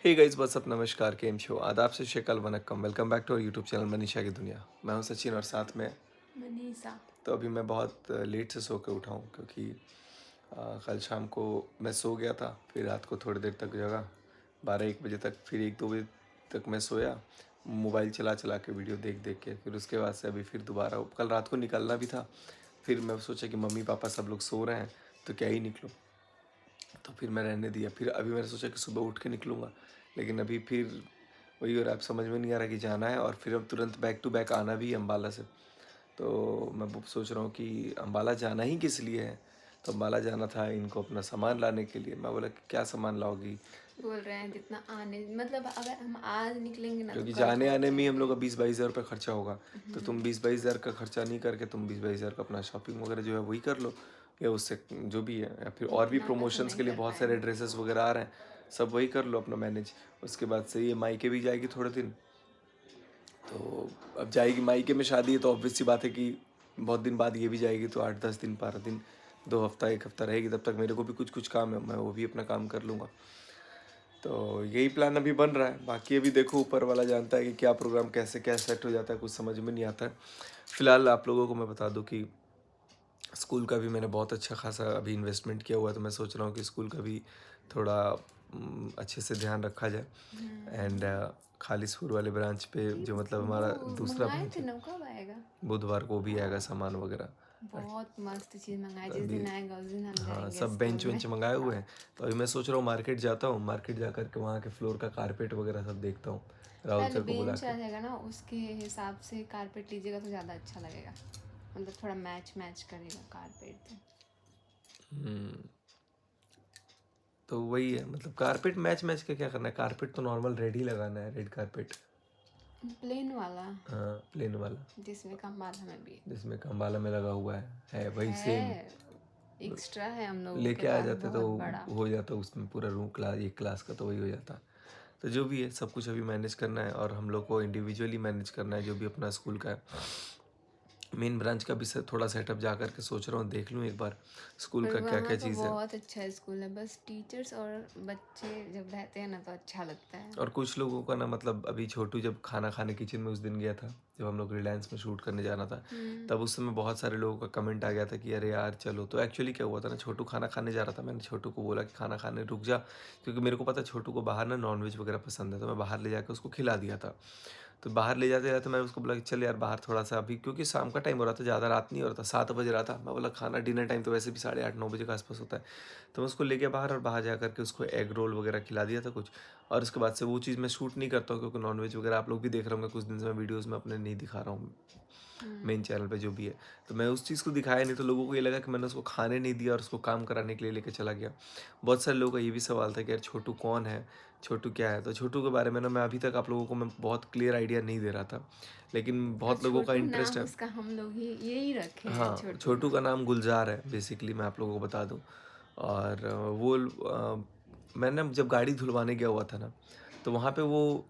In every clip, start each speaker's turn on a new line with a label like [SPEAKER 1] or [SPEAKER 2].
[SPEAKER 1] Hey guys what's up, नमस्कार, केम छो, आदाब से शक्ल वनक्कम, welcome back to our YouTube channel Manisha की दुनिया। मैं हूं सचिन और साथ में।
[SPEAKER 2] मनीषा।
[SPEAKER 1] तो अभी मैं बहुत लेट से सो के उठा हूं क्योंकि कल शाम को मैं सो गया था, फिर रात को थोड़ी देर तक जगा, 12-1 बजे तक, फिर 1-2 बजे तक मैं सोया, मोबाइल चला चला के वीडियो देख देख के। फिर उसके बाद से अभी फिर दोबारा कल रात को निकलना भी था। फिर मैं सोचा कि मम्मी पापा सब लोग सो रहे हैं तो क्या ही निकलो, तो फिर मैं रहने दिया। फिर अभी मैंने सोचा कि सुबह उठ के निकलूँगा, लेकिन अभी फिर वही हो रहा है, अब समझ में नहीं आ रहा कि जाना है और फिर अब तुरंत बैक टू बैक आना भी है अम्बाला से। तो मैं वो सोच रहा हूँ कि अम्बाला जाना ही किस लिए है। तो अम्बाला जाना था इनको अपना सामान लाने के लिए। मैं बोला कि क्या सामान लाओगी,
[SPEAKER 2] बोल रहे हैं जितना आने मतलब अगर हम आज निकलेंगे ना तो
[SPEAKER 1] क्योंकि
[SPEAKER 2] कल
[SPEAKER 1] जाने
[SPEAKER 2] पहुंच
[SPEAKER 1] आने में ही हम लोग
[SPEAKER 2] जाएंगे।
[SPEAKER 1] का 20-22 हज़ार रुपये खर्चा होगा। तो तुम 20-22 हज़ार का खर्चा नहीं करके तुम 20-22 हज़ार का अपना शॉपिंग वगैरह जो है वही कर लो, या उससे जो भी है, या फिर और भी
[SPEAKER 2] उतना का तो
[SPEAKER 1] प्रमोशंस
[SPEAKER 2] नहीं
[SPEAKER 1] के लिए
[SPEAKER 2] कर
[SPEAKER 1] बहुत सारे
[SPEAKER 2] पाएंगे।
[SPEAKER 1] ड्रेसेस वगैरह आ रहे हैं, सब वही कर लो अपना मैनेज। उसके बाद से ये मायके भी जाएगी थोड़े दिन। तो अब जाएगी मायके में, शादी है तो ऑब्वियस सी बात है कि बहुत दिन बाद ये भी जाएगी, तो 8-10 दिन 12 दिन, 2 हफ्ता 1 हफ्ता रहेगी। तब तक मेरे को भी कुछ कुछ काम है, मैं वो भी अपना काम कर लूँगा। तो यही प्लान अभी बन रहा है, बाकी अभी देखो ऊपर वाला जानता है कि क्या प्रोग्राम कैसे क्या सेट हो जाता है, कुछ समझ में नहीं आता है। फिलहाल आप लोगों को मैं बता दूं कि स्कूल का भी मैंने बहुत अच्छा खासा अभी इन्वेस्टमेंट किया हुआ है, तो मैं सोच रहा हूँ कि स्कूल का भी थोड़ा अच्छे से ध्यान रखा जाए। एंड खालिसपुर वाले ब्रांच पे जो मतलब
[SPEAKER 2] वो
[SPEAKER 1] हमारा दूसरा
[SPEAKER 2] मंगाए
[SPEAKER 1] ब्रांच
[SPEAKER 2] थे
[SPEAKER 1] है,
[SPEAKER 2] ना, कब आएगा?
[SPEAKER 1] बुधवार को भी आएगा सामान वगैरह।
[SPEAKER 2] बहुत मस्त चीज़ मंगाए, जिस
[SPEAKER 1] अभी
[SPEAKER 2] दिन आएगा उस दिन हम
[SPEAKER 1] हाँ,
[SPEAKER 2] जाएंगे
[SPEAKER 1] सब
[SPEAKER 2] स्कूल
[SPEAKER 1] बेंच
[SPEAKER 2] में।
[SPEAKER 1] वेंच मंगाए हुए हैं। तो अभी मैं सोच रहा हूँ मार्केट जाता हूँ, मार्केट जा करके वहाँ के फ्लोर का कारपेट वगैरह सब देखता हूँ, राहुल
[SPEAKER 2] पहले
[SPEAKER 1] सर को बुला
[SPEAKER 2] बेंच
[SPEAKER 1] के।
[SPEAKER 2] आ जाएगा ना, उसके हिसाब से कारपेट लीजिएगा तो ज़्यादा अच्छा लगेगा। मतलब थोड़ा मैच मैच करेगा कारपेट।
[SPEAKER 1] तो वही है, मतलब कारपेट मैच मैच का क्या करना है, कारपेट तो नॉर्मल रेड ही लगाना है, रेड कारपेट।
[SPEAKER 2] प्लेन वाला
[SPEAKER 1] हाँ, प्लेन वाला,
[SPEAKER 2] जिसमें कमाल हमें भी
[SPEAKER 1] जिसमें खम्बाला में लगा हुआ है वही सेम।
[SPEAKER 2] है। एक्स्ट्रा है हम लोगों के
[SPEAKER 1] लेके आ
[SPEAKER 2] पास
[SPEAKER 1] जाते तो
[SPEAKER 2] बहुत बड़ा।
[SPEAKER 1] हो जाता उसमें पूरा रूम, क्लास एक क्लास का, तो वही हो जाता। तो जो भी है सब कुछ अभी मैनेज करना है, और हम लोग को इंडिविजुअली मैनेज करना है जो भी अपना स्कूल का है। मेन ब्रांच का भी थोड़ा सेटअप जा करके सोच रहा हूँ, देख लूँ एक बार स्कूल
[SPEAKER 2] पर
[SPEAKER 1] का क्या
[SPEAKER 2] वहाँ
[SPEAKER 1] क्या
[SPEAKER 2] का
[SPEAKER 1] चीज़ है।
[SPEAKER 2] बहुत अच्छा स्कूल है, बस टीचर्स और बच्चे जब रहते हैं ना तो अच्छा लगता है।
[SPEAKER 1] और कुछ लोगों का ना, मतलब अभी छोटू जब खाना खाने किचन में उस दिन गया था, जब हम लोग रिलायंस में शूट करने जाना था, तब उस समय बहुत सारे लोगों का कमेंट आ गया था कि अरे यार चलो। तो एक्चुअली क्या हुआ था ना, छोटू खाना खाने जा रहा था, मैंने छोटू को बोला कि खाना खाने रुक जा, क्योंकि मेरे को पता है छोटू को बाहर ना नॉनवेज वगैरह पसंद है, तो मैं बाहर ले जाकर उसको खिला दिया था। तो बाहर ले जाते जाते मैंने उसको बोला कि चल यार बाहर थोड़ा सा, अभी क्योंकि शाम का टाइम हो रहा था, ज़्यादा रात नहीं हो रहा था, 7 बज रहा था। मैं बोला खाना डिनर टाइम तो वैसे भी 8:30-9 बजे के आसपास होता है। तो मैं उसको ले गया बाहर, और बाहर जा करके उसको एग रोल वगैरह खिला दिया था कुछ। और उसके बाद से वो चीज़ मैं शूट नहीं करता हूँ, क्योंकि नॉनवेज वगैरह आप लोग भी देख रहे होंगे, कुछ दिन से मैं वीडियोज़ में अपने नहीं दिखा रहा हूँ मेन चैनल पे जो भी है। तो मैं उस चीज़ को दिखाया नहीं, तो लोगों को ये लगा कि मैंने उसको खाने नहीं दिया और उसको काम कराने के लिए लेके चला गया। बहुत सारे लोगों का ये भी सवाल था कि यार छोटू कौन है, छोटू क्या है। तो छोटू के बारे में ना मैं अभी तक आप लोगों को मैं बहुत क्लियर आइडिया नहीं दे रहा था, लेकिन
[SPEAKER 2] हाँ,
[SPEAKER 1] बहुत लोगों का
[SPEAKER 2] छोटू
[SPEAKER 1] इंटरेस्ट
[SPEAKER 2] नाम
[SPEAKER 1] है।
[SPEAKER 2] उसका हम लोग ही यही रखे हैं,
[SPEAKER 1] हाँ,
[SPEAKER 2] छोटू
[SPEAKER 1] छोटू का
[SPEAKER 2] नाम।
[SPEAKER 1] नाम गुलजार है बेसिकली, मैं आप लोगों को बता दूँ। और मैंने जब गाड़ी धुलवाने गया हुआ था ना, तो वहाँ पे वो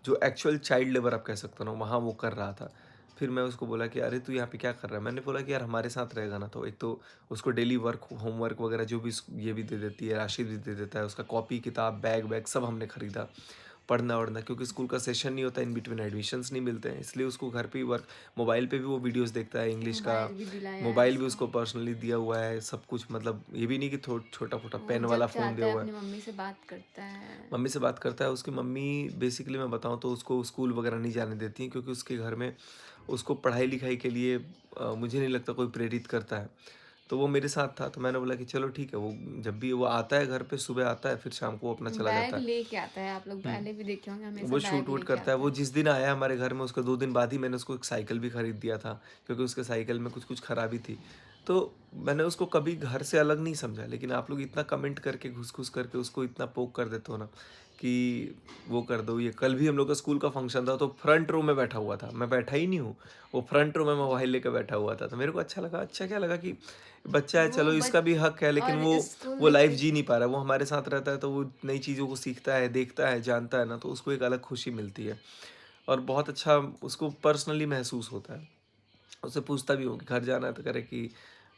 [SPEAKER 1] जो एक्चुअल चाइल्ड लेबर आप कह सकते हो ना, वहाँ वो कर रहा था। फिर मैं उसको बोला कि अरे तू यहाँ पे क्या कर रहा है? मैंने बोला कि यार हमारे साथ रहेगा ना, तो एक तो उसको डेली वर्क होमवर्क वगैरह जो भी ये भी दे देती है, राशि भी दे देता है, उसका कॉपी किताब बैग वैग सब हमने खरीदा। पढ़ना वढ़ना, क्योंकि स्कूल का सेशन नहीं होता, इन बिटवीन एडमिशन्स नहीं मिलते हैं, इसलिए उसको घर पे ही वर्क, मोबाइल पे भी वो वीडियोस देखता है इंग्लिश का।
[SPEAKER 2] मोबाइल भी दिलाया है
[SPEAKER 1] मोबाइल भी
[SPEAKER 2] उसको।
[SPEAKER 1] उसको पर्सनली दिया हुआ है, सब कुछ, मतलब ये भी नहीं कि छोटा फोटा
[SPEAKER 2] वो
[SPEAKER 1] पेन वाला
[SPEAKER 2] जब
[SPEAKER 1] फ़ोन
[SPEAKER 2] चाहता
[SPEAKER 1] दिया
[SPEAKER 2] है
[SPEAKER 1] हुआ है।
[SPEAKER 2] अपनी मम्मी से बात करता है।
[SPEAKER 1] मम्मी से बात करता है, उसकी मम्मी बेसिकली मैं बताऊँ तो उसको स्कूल वगैरह नहीं जाने देती हैं, क्योंकि उसके घर में उसको पढ़ाई लिखाई के लिए मुझे नहीं लगता कोई प्रेरित करता है। तो वो मेरे साथ था, तो मैंने बोला कि चलो ठीक है, वो जब भी वो आता है घर पे, सुबह आता है, फिर शाम को वो अपना चला
[SPEAKER 2] बैग
[SPEAKER 1] जाता है।
[SPEAKER 2] लेके आता है, आप लोग पहले भी देखे होंगे, हमेशा
[SPEAKER 1] वो शूट
[SPEAKER 2] बैग
[SPEAKER 1] वूट
[SPEAKER 2] लेके
[SPEAKER 1] करता है।
[SPEAKER 2] आता
[SPEAKER 1] वो
[SPEAKER 2] है।
[SPEAKER 1] जिस दिन आया हमारे घर में, उसके 2 दिन बाद ही मैंने उसको एक साइकिल भी खरीद दिया था, क्योंकि उसके साइकिल में कुछ कुछ खराबी थी। तो मैंने उसको कभी घर से अलग नहीं समझा, लेकिन आप लोग इतना कमेंट करके घुस घुस करके उसको इतना पोक कर देते हो ना, कि वो कर दो ये। कल भी हम लोग का स्कूल का फंक्शन था, तो फ्रंट रो में बैठा हुआ था, मैं बैठा ही नहीं हूँ, वो फ्रंट रो में मोबाइल लेकर बैठा हुआ था। तो मेरे को अच्छा लगा, अच्छा क्या लगा कि बच्चा है,
[SPEAKER 2] वो
[SPEAKER 1] चलो इसका भी हक है, लेकिन
[SPEAKER 2] और
[SPEAKER 1] वो
[SPEAKER 2] स्कूल
[SPEAKER 1] वो
[SPEAKER 2] में
[SPEAKER 1] लाइफ
[SPEAKER 2] किस
[SPEAKER 1] जी नहीं पा रहा है। वो हमारे साथ रहता है तो वो नई चीज़ों को सीखता है, देखता है, जानता है ना, तो उसको एक अलग खुशी मिलती है, और बहुत अच्छा उसको पर्सनली महसूस होता है। उससे पूछता भी हूँ कि घर जाना है, तो करे कि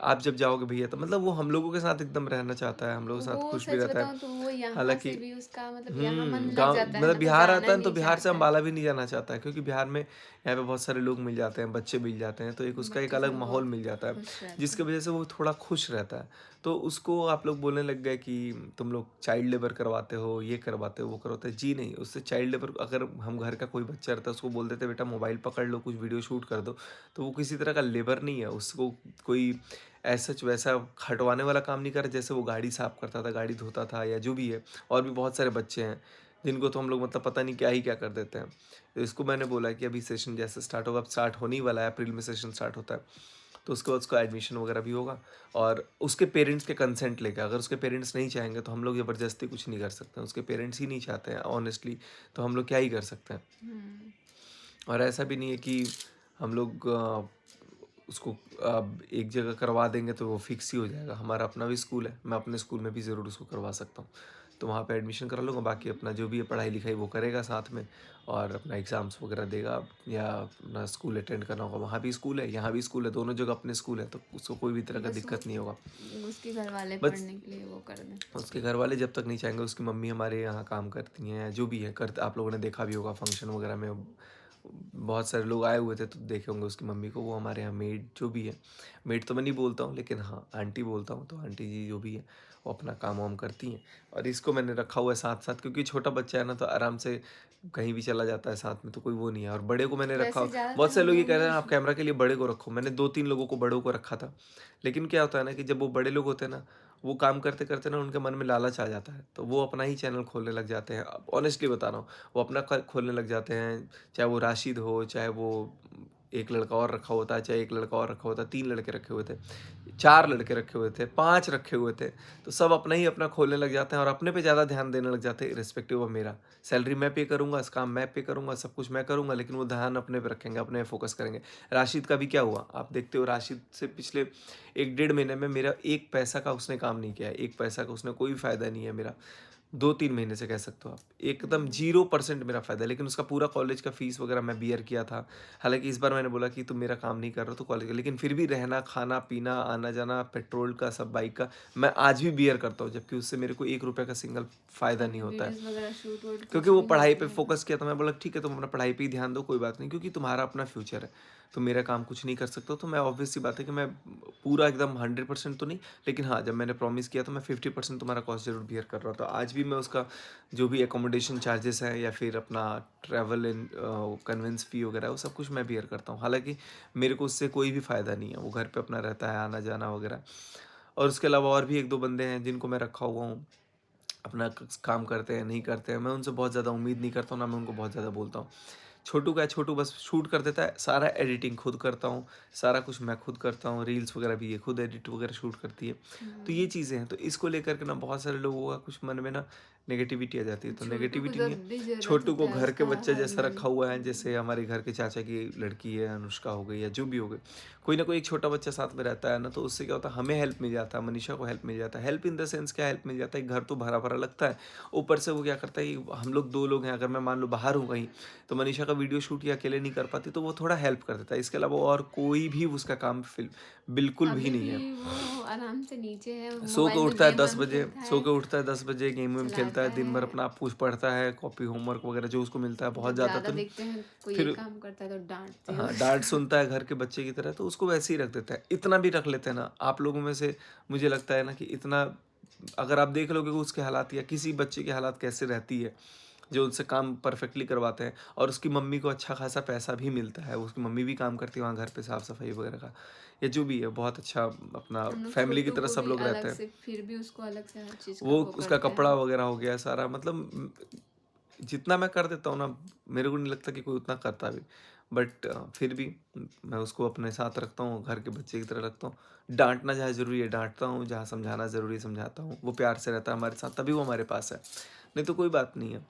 [SPEAKER 1] आप जब जाओगे भैया तो मतलब वो हम लोगों के साथ एकदम रहना चाहता है, हम लोगों के साथ
[SPEAKER 2] वो
[SPEAKER 1] खुश भी
[SPEAKER 2] सच
[SPEAKER 1] रहता है।
[SPEAKER 2] बताऊँ तो वो यहाँ
[SPEAKER 1] हालाँकि
[SPEAKER 2] से भी उसका मतलब यहाँ मन लग
[SPEAKER 1] गाँव
[SPEAKER 2] जाता है
[SPEAKER 1] मतलब
[SPEAKER 2] ना, तो
[SPEAKER 1] बिहार
[SPEAKER 2] जाना
[SPEAKER 1] आता है तो
[SPEAKER 2] नहीं
[SPEAKER 1] बिहार से
[SPEAKER 2] चाहता है।
[SPEAKER 1] अम्बाला भी नहीं जाना चाहता है, क्योंकि बिहार में यहाँ पे बहुत सारे लोग मिल जाते हैं, बच्चे मिल जाते हैं, तो एक उसका एक
[SPEAKER 2] बच्चे
[SPEAKER 1] अलग
[SPEAKER 2] सब
[SPEAKER 1] माहौल
[SPEAKER 2] बहुत
[SPEAKER 1] मिल जाता है,
[SPEAKER 2] खुश रहते
[SPEAKER 1] जिसकी
[SPEAKER 2] हैं।
[SPEAKER 1] वजह से वो थोड़ा खुश रहता है। तो उसको आप लोग बोलने लग गए कि तुम लोग चाइल्ड लेबर करवाते हो, ये करवाते हो, वो करवाते हो। जी नहीं, उससे चाइल्ड लेबर अगर हम घर का कोई बच्चा रहता है उसको बोल देते बेटा मोबाइल पकड़ लो, कुछ वीडियो शूट कर दो, तो वो किसी तरह का लेबर नहीं है, उसको कोई ऐसा वैसा खटवाने वाला काम नहीं कर जैसे वो गाड़ी साफ करता था, गाड़ी धोता था या जो भी है। और भी बहुत सारे बच्चे हैं जिनको तो हम लोग मतलब पता नहीं क्या ही क्या कर देते हैं। तो इसको मैंने बोला कि अभी सेशन जैसे स्टार्ट होगा, अब स्टार्ट होने ही वाला है, अप्रैल में सेशन स्टार्ट होता है, तो उसके बाद उसका एडमिशन वगैरह भी होगा, और उसके पेरेंट्स के कंसेंट लेके, अगर उसके पेरेंट्स नहीं चाहेंगे तो हम लोग ज़बरदस्ती कुछ नहीं कर सकते हैं, उसके पेरेंट्स ही नहीं चाहते हैं ऑनेस्टली, तो हम लोग क्या ही कर सकते हैं।
[SPEAKER 2] हुँ।
[SPEAKER 1] और ऐसा भी नहीं है कि हम लोग उसको एक जगह करवा देंगे तो वो फिक्स ही हो जाएगा। हमारा अपना भी स्कूल है, मैं अपने स्कूल में भी ज़रूर उसको करवा सकता हूँ। तो वहाँ पे एडमिशन करा लूँगा, बाकी अपना जो भी है पढ़ाई-लिखाई वो करेगा साथ में, और अपना एग्ज़ाम्स वगैरह देगा, या अपना स्कूल अटेंड करना होगा, वहाँ भी स्कूल है, यहाँ भी स्कूल है, दोनों जगह अपने स्कूल है, तो उसको कोई भी तरह का
[SPEAKER 2] बस वो
[SPEAKER 1] दिक्कत नहीं होगा।
[SPEAKER 2] उसके घरवाले
[SPEAKER 1] बस
[SPEAKER 2] पढ़ने के लिए वो कर दें।
[SPEAKER 1] उसके घर वाले जब तक नहीं चाहेंगे, उसकी मम्मी हमारे यहाँ काम करती हैं, या जो भी है करते, आप लोगों ने देखा भी होगा फंक्शन वगैरह में बहुत सारे लोग आए हुए थे तो देखे होंगे उसकी मम्मी को, वो हमारे यहाँ मेड जो भी है, मेड तो मैं नहीं बोलता हूँ लेकिन हाँ आंटी बोलता हूँ, तो आंटी जी जो भी है वो अपना काम वाम करती हैं। और इसको मैंने रखा हुआ है साथ साथ, क्योंकि छोटा बच्चा है ना, तो आराम से कहीं भी चला जाता है साथ में, तो कोई वो नहीं है। और बड़े को मैंने रखा
[SPEAKER 2] वैसे ज़्यादातर
[SPEAKER 1] बहुत से
[SPEAKER 2] हम
[SPEAKER 1] लोग ये
[SPEAKER 2] लोग
[SPEAKER 1] कह रहे
[SPEAKER 2] भी
[SPEAKER 1] हैं आप कैमरा के लिए बड़े को रखो, मैंने 2-3 लोगों को बड़ों को रखा था। लेकिन क्या होता है ना कि जब वो बड़े लोग होते हैं ना, वो काम करते-करते ना उनके मन में लालच आ जाता है, तो वो अपना ही चैनल खोलने लग जाते हैं। अब ऑनेस्टली बता रहा हूँ, वो अपना क खोलने लग जाते हैं, चाहे वो राशिद हो, चाहे वो एक लड़का और रखा होता है, चाहे एक लड़का और रखा होता है, 3 लड़के रखे हुए थे, 4 लड़के रखे हुए थे, 5 रखे हुए थे, तो सब अपना ही अपना खोलने लग जाते हैं और अपने पे ज़्यादा ध्यान देने लग जाते हैं इर्रेस्पेक्टिव ऑफ मेरा। सैलरी मैं पे करूँगा, इस काम मैं पे करूँगा, सब कुछ मैं करूँगा, लेकिन वो ध्यान अपने पे रखेंगे, अपने पे फ़ोकस करेंगे। राशिद का भी क्या हुआ, आप देखते हो राशिद से पिछले 1 डेढ़ महीने में मेरा 1 पैसा का उसने काम नहीं किया है, 1 पैसा का उसने कोई फ़ायदा नहीं है मेरा। 2-3 महीने से कह सकते हो आप। एकदम
[SPEAKER 2] हुँ।
[SPEAKER 1] 0% मेरा फ़ायदा है, लेकिन उसका पूरा कॉलेज का फ़ीस वगैरह मैं बियर किया था। हालाँकि इस बार मैंने बोला कि तुम मेरा काम नहीं कर रहे हो तो कॉलेज का, लेकिन फिर भी रहना, खाना-पीना, आना-जाना, पेट्रोल का, सब बाइक का, मैं आज भी बियर करता हूँ, जबकि उससे मेरे को ₹1 का सिंगल फ़ायदा नहीं
[SPEAKER 2] कभी
[SPEAKER 1] होता है।
[SPEAKER 2] वीडियोज़ वगैरह शूट वूट
[SPEAKER 1] क्योंकि
[SPEAKER 2] कुछ
[SPEAKER 1] वो
[SPEAKER 2] भी हो
[SPEAKER 1] पढ़ाई पे
[SPEAKER 2] जाएगा।
[SPEAKER 1] फ़ोकस किया, तो मैं बोला ठीक है तुम अपना पढ़ाई पे ही ध्यान दो, कोई बात नहीं, क्योंकि तुम्हारा अपना फ्यूचर है। तुम मेरा काम कुछ नहीं कर सकते हो, तो मैं ऑब्वियस सी बात है कि मैं पूरा एकदम 100% तो नहीं, लेकिन हाँ, जब मैंने प्रॉमिस किया तो मैं 50% तुम्हारा कॉस्ट ज़रूर बियर कर रहा हूँ। तो आज भी मैं उसका जो भी अकोमोडेशन चार्जेस हैं या फिर अपना ट्रैवल एंड कन्वेंस फ़ी वगैरह वो सब कुछ मैं बियर करता हूँ। हालाँकि मेरे को उससे कोई भी फ़ायदा नहीं है, वो घर पे अपना रहता है, आना-जाना वगैरह। और उसके अलावा और भी 1-2 बंदे हैं जिनको मैं रखा हुआ हूँ। अपना काम करते हैं, नहीं करते हैं, मैं उनसे बहुत ज़्यादा उम्मीद नहीं करता हूँ, ना मैं उनको बहुत ज़्यादा बोलता हूँ। छोटू का है, छोटू बस शूट कर देता है, सारा एडिटिंग खुद करता हूँ, सारा कुछ मैं खुद करता हूँ, रील्स वगैरह भी ये खुद एडिट वगैरह शूट करती है। तो ये
[SPEAKER 2] हुँ।
[SPEAKER 1] चीज़ें हैं, तो इसको लेकर के ना बहुत सारे लोगों का कुछ मन में ना नेगेटिविटी आ जाती है, तो
[SPEAKER 2] छोटू को
[SPEAKER 1] नेगेटिविटी नहीं है।
[SPEAKER 2] जब भी ज़रूरत
[SPEAKER 1] छोटू
[SPEAKER 2] होता
[SPEAKER 1] को
[SPEAKER 2] है
[SPEAKER 1] घर के
[SPEAKER 2] उसका
[SPEAKER 1] बच्चे
[SPEAKER 2] हर
[SPEAKER 1] जैसा रखा हुआ है,
[SPEAKER 2] हुँ।
[SPEAKER 1] जैसे हमारे घर के चाचा की लड़की है, अनुष्का हो गई या जो भी हो गई, कोई ना कोई एक छोटा बच्चा साथ में रहता है ना, तो उससे क्या होता है हमें हेल्प मिल जाता है, मनीषा को हेल्प मिल जाता है। हेल्प इन द सेंस क्या हेल्प मिल जाता है, घर तो भरा-भरा लगता है, ऊपर से वो क्या करता है कि हम लोग 2 लोग हैं, अगर मैं मान लो बाहर हूँ कहीं, तो मनीषा का वीडियो शूट ये अकेले नहीं कर पाती, तो वो थोड़ा हेल्प कर देता है। इसके अलावा और कोई भी उसका काम बिल्कुल भी
[SPEAKER 2] अभी
[SPEAKER 1] नहीं
[SPEAKER 2] भी
[SPEAKER 1] है।
[SPEAKER 2] वो आराम से नीचे है,
[SPEAKER 1] सो के
[SPEAKER 2] मोबाइल में
[SPEAKER 1] उठता है
[SPEAKER 2] गेम
[SPEAKER 1] 10
[SPEAKER 2] वेम
[SPEAKER 1] बजे,
[SPEAKER 2] खेलता है,
[SPEAKER 1] गेम वेम खेलता
[SPEAKER 2] चलाता
[SPEAKER 1] है, दिन भर
[SPEAKER 2] है।
[SPEAKER 1] अपना कुछ पढ़ता है, कॉपी होमवर्क वगैरह जो उसको मिलता है, बहुत
[SPEAKER 2] जब
[SPEAKER 1] ज़्यादा
[SPEAKER 2] ज़्यादा
[SPEAKER 1] तो नहीं।
[SPEAKER 2] देखते हैं कोई ये
[SPEAKER 1] फिर
[SPEAKER 2] काम करता है तो डाँटती हूँ।
[SPEAKER 1] हाँ, डाँट सुनता है घर के बच्चे की तरह, तो उसको वैसे ही रख देता है। इतना भी रख लेते हैं ना, आप लोगों में से मुझे लगता है ना कि इतना अगर आप देख लोगे कि उसके हालात या किसी बच्चे की हालात कैसे रहती है, जो उनसे काम परफेक्टली करवाते हैं, और उसकी मम्मी को अच्छा खासा पैसा भी मिलता है, उसकी मम्मी भी काम करती है वहाँ घर पे साफ-सफाई वगैरह का, या जो भी है, बहुत अच्छा अपना
[SPEAKER 2] हम लोग
[SPEAKER 1] फैमिली की
[SPEAKER 2] छोटू
[SPEAKER 1] तरह
[SPEAKER 2] को
[SPEAKER 1] सब
[SPEAKER 2] भी
[SPEAKER 1] लोग रहते
[SPEAKER 2] अलग
[SPEAKER 1] हैं।
[SPEAKER 2] से फिर भी उसको अलग से हर चीज़ का
[SPEAKER 1] वो
[SPEAKER 2] वो
[SPEAKER 1] उसका
[SPEAKER 2] करते
[SPEAKER 1] कपड़ा
[SPEAKER 2] हैं।
[SPEAKER 1] वगैरह हो गया सारा, मतलब जितना मैं कर देता हूँ ना, मेरे को नहीं लगता कि कोई उतना करता भी। बट फिर भी मैं उसको अपने साथ रखता हूँ, घर के बच्चे की तरह रखता हूँ। डाँटना जहाँ ज़रूरी है डाँटता हूँ, जहाँ समझाना ज़रूरी है समझाता हूँ। वो प्यार से रहता है हमारे साथ, तभी वो हमारे पास है, नहीं तो कोई बात नहीं है।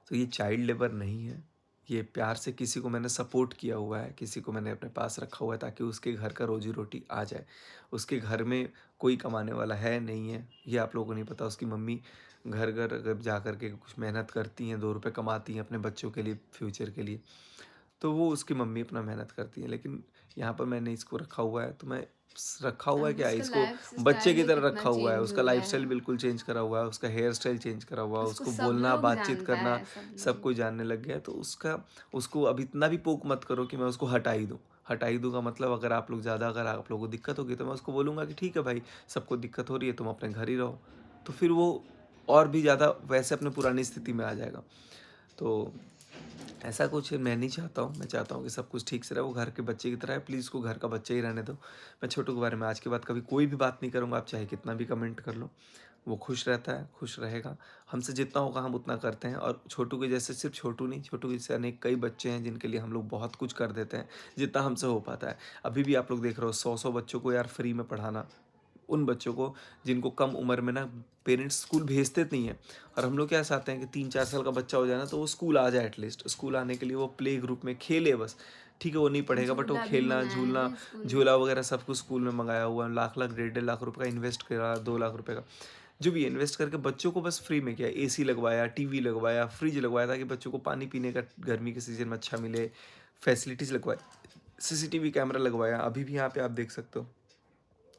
[SPEAKER 1] तो ये चाइल्ड लेबर नहीं है, ये प्यार से किसी को मैंने सपोर्ट किया हुआ है, किसी को मैंने अपने पास रखा हुआ है ताकि उसके घर का रोज़ी-रोटी आ जाए। उसके घर में कोई कमाने वाला है, नहीं है, ये आप लोगों को नहीं पता। उसकी मम्मी घर-घर अगर जा कर के कुछ मेहनत करती हैं, ₹2 कमाती हैं अपने बच्चों के लिए, फ्यूचर के लिए। तो वो उसकी मम्मी अपना मेहनत करती है। लेकिन यहाँ पर मैंने इसको रखा हुआ है, तो मैं रखा हुआ है
[SPEAKER 2] अब
[SPEAKER 1] क्या,
[SPEAKER 2] उसका
[SPEAKER 1] इसको
[SPEAKER 2] लाइफ
[SPEAKER 1] बच्चे
[SPEAKER 2] स्टाइल
[SPEAKER 1] की
[SPEAKER 2] भी
[SPEAKER 1] तरह
[SPEAKER 2] कितना
[SPEAKER 1] रखा हुआ है।
[SPEAKER 2] चेंज
[SPEAKER 1] उसका
[SPEAKER 2] हो गया
[SPEAKER 1] लाइफ़स्टाइल
[SPEAKER 2] है।
[SPEAKER 1] बिल्कुल चेंज करा हुआ है, उसका हेयर स्टाइल चेंज करा हुआ है,
[SPEAKER 2] उसको
[SPEAKER 1] उसको
[SPEAKER 2] सब
[SPEAKER 1] बोलना,
[SPEAKER 2] लोग
[SPEAKER 1] बातचीत
[SPEAKER 2] जानता
[SPEAKER 1] करना
[SPEAKER 2] है, सब
[SPEAKER 1] सब
[SPEAKER 2] लोग।
[SPEAKER 1] कुछ जानने लग गया है। तो उसको अब इतना भी पोक मत करो कि मैं उसको हटा ही दूँ। हटा ही दूँ का मतलब, अगर आप लोगों को दिक्कत होगी तो मैं उसको बोलूँगा कि ठीक है भाई, सबको दिक्कत हो रही है, तुम अपने घर ही रहो। तो फिर वो और भी ज़्यादा वैसे अपनी पुरानी स्थिति में आ जाएगा। तो ऐसा कुछ मैं नहीं चाहता हूँ। मैं चाहता हूँ कि सब कुछ ठीक से रहे, वो घर के बच्चे की तरह है, प्लीज़ उसको घर का बच्चा ही रहने दो। मैं छोटू के बारे में आज के बाद कभी कोई भी बात नहीं करूँगा, आप चाहे कितना भी कमेंट कर लो। वो खुश रहता है, खुश रहेगा। हमसे जितना होगा हम उतना करते हैं, और छोटू के जैसे सिर्फ छोटू नहीं, छोटू के जैसे अनेक कई बच्चे हैं जिनके लिए हम लोग बहुत कुछ कर देते हैं, जितना हमसे हो पाता है। अभी भी आप लोग देख रहे हो 100-100 बच्चों को यार फ्री में पढ़ाना, उन बच्चों को जिनको कम उम्र में ना पेरेंट्स स्कूल भेजते नहीं हैं। और हम लोग क्या चाहते हैं कि 3-4 साल का बच्चा हो जाए ना, तो वो स्कूल आ जाए एटलीस्ट। स्कूल आने के लिए वो प्ले ग्रुप में खेले बस। ठीक है, वो नहीं पढ़ेगा बट वो
[SPEAKER 2] झूला भी
[SPEAKER 1] खेलना,
[SPEAKER 2] मंगाया है
[SPEAKER 1] झूलना,
[SPEAKER 2] ना स्कूल में।
[SPEAKER 1] झूला वगैरह सब कुछ स्कूल में मंगाया हुआ है। लाख-लाख, डेढ़-डेढ़ लाख रुपए का इन्वेस्ट करा, 2 लाख रुपए का। जो भी इन्वेस्ट करके बच्चों को बस फ्री में किया, एसी लगवाया, टीवी लगवाया, फ्रिज लगवाया, ताकि बच्चों को पानी पीने का गर्मी के सीज़न में अच्छा मिले, फैसिलिटीज़ लगवाई, सीसीटीवी कैमरा लगवाया। अभी भी यहाँ पे आप देख सकते हो,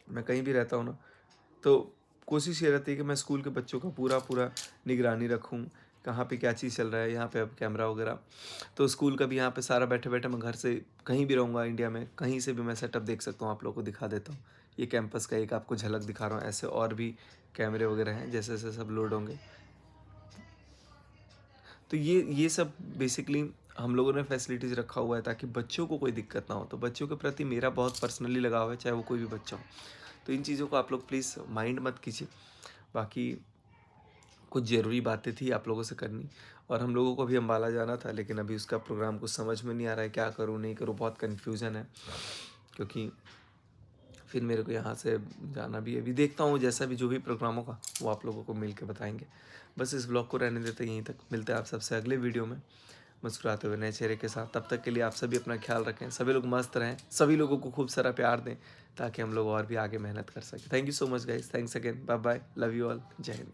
[SPEAKER 1] मैं कहीं भी रहता हूँ ना, तो कोशिश ये रहती है कि मैं स्कूल के बच्चों का पूरा निगरानी रखूँ, कहाँ पे क्या चीज़ चल रहा है, यहाँ पे अब कैमरा वगैरह। तो स्कूल का भी यहाँ पे सारा बैठे-बैठे, मैं घर से कहीं भी रहूँगा इंडिया में, कहीं से भी मैं सेटअप देख सकता हूँ, आप लोगों को दिखा देता हूँ। ये कैंपस का एक आपको झलक दिखा रहा हूँ, ऐसे और भी कैमरे वगैरह हैं, जैसे-जैसे सब लोड होंगे। तो ये सब बेसिकली हम लोगों ने फैसिलिटीज़ रखा हुआ है ताकि बच्चों को कोई दिक्कत ना हो। तो बच्चों के प्रति मेरा बहुत पर्सनली लगाव है, चाहे वो कोई भी बच्चा हो। तो इन चीज़ों को आप लोग प्लीज़ माइंड मत कीजिए। बाकी कुछ ज़रूरी बातें थी आप लोगों से करनी, और हम लोगों को भी अम्बाला जाना था, लेकिन अभी उसका प्रोग्राम कुछ समझ में नहीं आ रहा है, क्या करूँ, नहीं करूँ, बहुत कन्फ्यूज़न है। क्योंकि फिर मेरे को यहाँ से जाना भी है। अभी देखता हूँ जैसा भी जो भी प्रोग्राम होगा वो आप लोगों को मिल के बताएँगे। बस इस व्लॉग को रहने देते हैं यहीं तक। मिलते हैं आप सबसे अगले वीडियो में, मुस्कुराते हुए नए चेहरे के साथ। तब तक के लिए आप सभी अपना ख्याल रखें, सभी लोग मस्त रहें, सभी लोगों को खूब सारा प्यार दें, ताकि हम लोग और भी आगे मेहनत कर सकें। Thank you so much guys, thanks again, bye bye, love you all, जय हिंद।